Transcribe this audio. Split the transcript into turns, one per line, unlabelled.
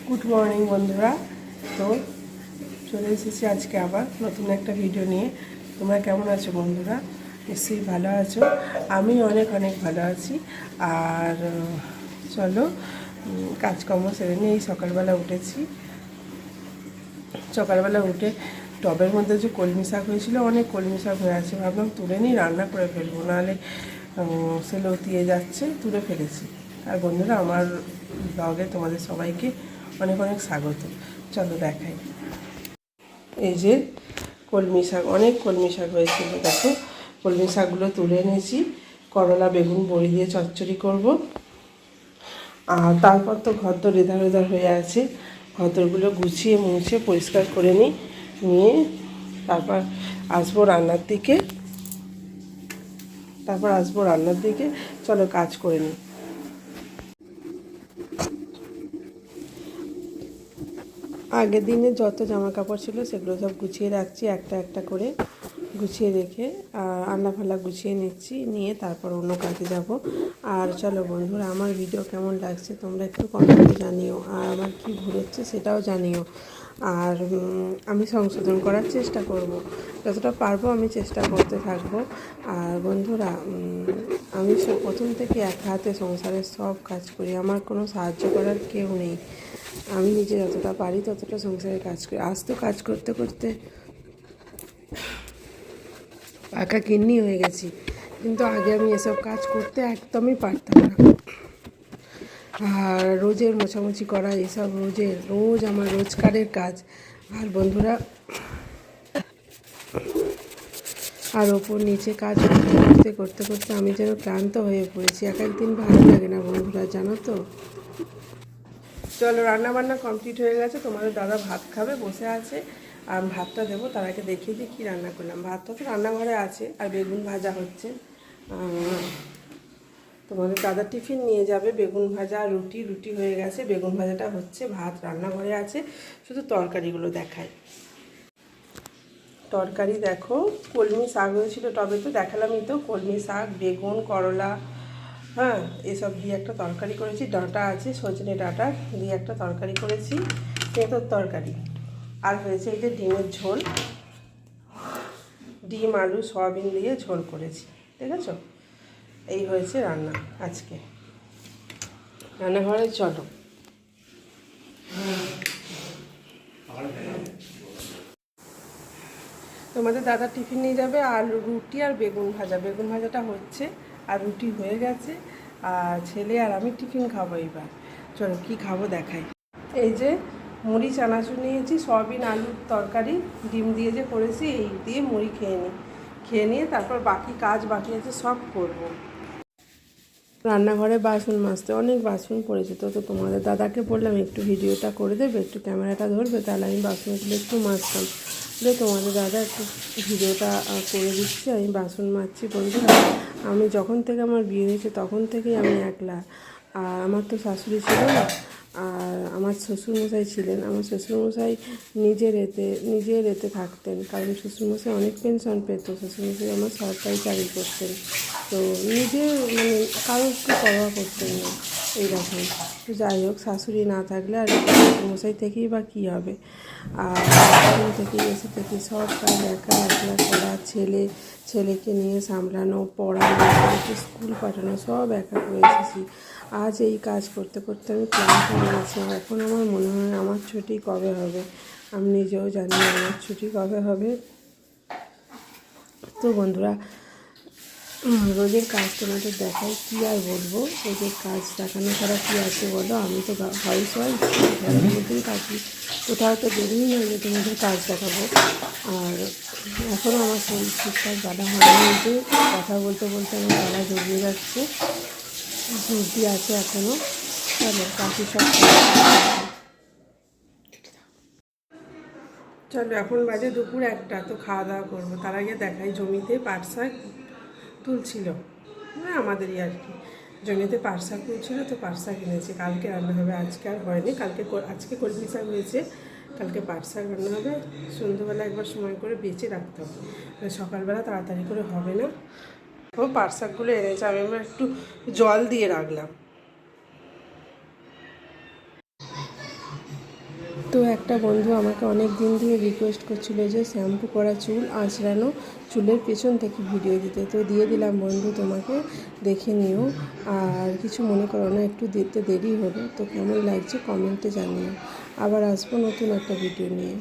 Good morning বন্ধুরা। তো চলে এসেছি আজকে আবার নতুন একটা ভিডিও নিয়ে। তোমরা কেমন আছো বন্ধুরা? নিশ্চয়ই ভালো আছো। আমি অনেক অনেক ভালো আছি। আর চলো কাজকর্ম সেরে নিয়ে এই সকালবেলা উঠেছি। সকালবেলা উঠে টবের মধ্যে যে কলমি শাক হয়েছিল, অনেক কলমি শাক হয়ে আছে, ভাবলাম তুলে নিই, রান্না করে ফেলবো, নাহলে সে লতিয়ে যাচ্ছে। তুলে ফেলেছি। আর বন্ধুরা, আমার ব্লগে তোমাদের সবাইকে অনেক অনেক স্বাগত। চলো দেখাই। এই যে কলমি শাক, অনেক কলমি শাক হয়েছিল, দেখো কলমি শাকগুলো তুলে এনেছি। করলা বেগুন বড়ি দিয়ে চচ্চড়ি করব। আর তারপর তো ঘরদোর এধার ওধার হয়ে আছে, ঘরদোরগুলো গুছিয়ে মুছে পরিষ্কার করে নিয়ে তারপর আসবো রান্নার দিকে। চলো কাজ করে নিই। আগের দিনে যত জামা কাপড় ছিল সেগুলো সব গুছিয়ে রাখছি, একটা একটা করে গুছিয়ে রেখে আলনা গুছিয়ে নিচ্ছি, নিয়ে তারপর অন্য কাজে যাব। আর চলো বন্ধুরা, আমার ভিডিও কেমন লাগছে তোমরা একটু কমেন্টে জানিও, আর আমার কি ভুল হচ্ছে সেটাও জানিও। আর আমি সংশোধন করার চেষ্টা করব, যতটা পারবো আমি চেষ্টা করতে থাকবো। আর বন্ধুরা, আমি প্রথম থেকে একা হাতে সংসারের সব কাজ করি, আমার কোনো সাহায্য করার কেউ নেই। আমি নিজে যতটা পারি ততটা সংসারে কাজ করি। আজ তো কাজ করতে করতে পাকা কিন্নি হয়ে গেছি, কিন্তু আগে আমি এসব কাজ করতে একদমই পারতাম না। আর রোজের মোছামুছি করা, এসব রোজ আমার রোজকারের কাজ। আর বন্ধুরা, আর ওপর নিচে কাজ করতে করতে আমি যেন ক্লান্ত হয়ে পড়েছি। এক একদিন ভালো লাগে না বন্ধুরা, জানো তো। চলো, রান্নাবান্না কমপ্লিট হয়ে গেছে, তোমাদের দাদা ভাত খাবে, বসে আছে। আর ভাতটা দেবো, তার আগে দেখিয়ে দিই কী রান্না করলাম। ভাতটা তো রান্নাঘরে আছে, আর বেগুন ভাজা হচ্ছে। তোমাদের দাদা টিফিন নিয়ে যাবে, বেগুন ভাজা আর রুটি হয়ে গেছে, বেগুন ভাজাটা হচ্ছে, ভাত রান্নাঘরে আছে। শুধু তরকারিগুলো দেখায়। তরকারি দেখো, কলমি শাক হয়েছিল টবে, তো দেখালামই তো, কলমি শাক, বেগুন, করলা, হ্যাঁ এসব দিয়ে একটা তরকারি করেছি। ডাঁটা আছে, সজনে ডাঁটা দিয়ে একটা তরকারি করেছি, তেঁতোর তরকারি। আর হয়েছে এই যে ডিমের ঝোল, ডিম আলু সয়াবিন দিয়ে ঝোল করেছি, ঠিক আছে। এই হয়েছে রান্না আজকে। রান্নাঘরে চলো। তোমাদের দাদা টিফিন নিয়ে যাবে, আর রুটি আর বেগুন ভাজাটা হচ্ছে, আর রুটি হয়ে গেছে। আর ছেলে আর আমি টিফিন খাবো এবার। চলো কী খাবো দেখাই। এই যে মুড়ি চানাচুর নিয়েছি, সয়াবিন আলুর তরকারি, ডিম দিয়ে যে করেছি, এই দিয়ে মুড়ি খেয়ে নিয়ে তারপর বাকি কাজ বাকি আছে সব করব। রান্নাঘরে বাসন মাজতে অনেক বাসন পড়েছে, তো তোমাদের দাদাকে বললাম একটু ভিডিওটা করে দেবে, একটু ক্যামেরাটা ধরবে, তাহলে আমি বাসনগুলো একটু মাজতাম। বলে তোমাদের দাদা একটু ভিডিওটা করে দিচ্ছি, আমি বাসন মাজছি। বন্ধুরা, আমি যখন থেকে আমার বিয়ে হয়েছে তখন থেকেই আমি একলা। আর আমার তো শাশুড়ি ছিল না, আর আমার শ্বশুরমশাই ছিলেন। আমার শ্বশুরমশাই নিজের এতে থাকতেন, কারণ শ্বশুরমশাই অনেক পেনশন পেত। শ্বশুরমশাই আমার সরকারি চাকরি করতেন, তো নিজের কারোর কি পরোয়া করতেন না এইরকম। তো যাই হোক, শাশুড়ি না থাকলে আর শ্বশুরমশাই থেকেই বা কী হবে। আর তখন থেকেই এসে থেকে সব কাজ একলা করা, ছেলেকে নিয়ে সামলানো, পড়ানো, স্কুল পাঠানো, সব একা করে এসেছি। আজ এই কাজ করতে করতে আমি ক্লান্ত হয়ে গেছি। এখন আমার মনে হয় আমার ছুটি কবে হবে, আমি নিজেও জানি না আমার ছুটি কবে হবে। তো বন্ধুরা, রোজের কাজ তোমাদের দেখাই, কী আর বলবো। রোজের কাজ দেখানো ছাড়া কী আছে বলো। আমি তো হাউস ওয়াইফ, ঘরের মধ্যেই থাকি, কোথাও তো বেরোই না যে তোমাদের কাজ দেখাবো। আর এখনও আমার শরীর ঠিকঠাক বাধা হয়নি, যে কথা বলতে বলতে আমার গলা জড়িয়ে যাচ্ছে, সর্দি আছে এখনও। চলো বাকি সব চলো, এখন বাজে দুপুর 1টা, তো খাওয়া দাওয়া করবো। তার আগে দেখাই, জমিতে পাট শাক তুলছিল, আমাদেরই আর কি, জমিতে পাট শাক তুলছিল, তো পাট শাক এনেছি, কালকে রান্না হবে, আজকে আর হয়নি। আজকে কলমি শাক হয়েছে, কালকে পাট শাক রান্না হবে। সন্ধ্যাবেলা একবার সময় করে বেঁচে রাখতে হবে, সকালবেলা তাড়াতাড়ি করে হবে না। ও পাট শাকগুলো এনেছে, আমি এবার একটু জল দিয়ে রাখলাম। একটা বন্ধু আমাকে অনেক দিন ধরে রিকোয়েস্ট করছিল যে শ্যাম্পু করা চুল আঁচড়ানো চুলের পেছন থেকে ভিডিও দিতে, তো দিয়ে দিলাম বন্ধু, তোমাকে দেখে নিও। আর কিছু মনে করো না, একটু দিতে দেরি হলো, তো কেমন লাগছে কমেন্টে জানিও। আবার আসবো নতুন একটা ভিডিও নিয়ে।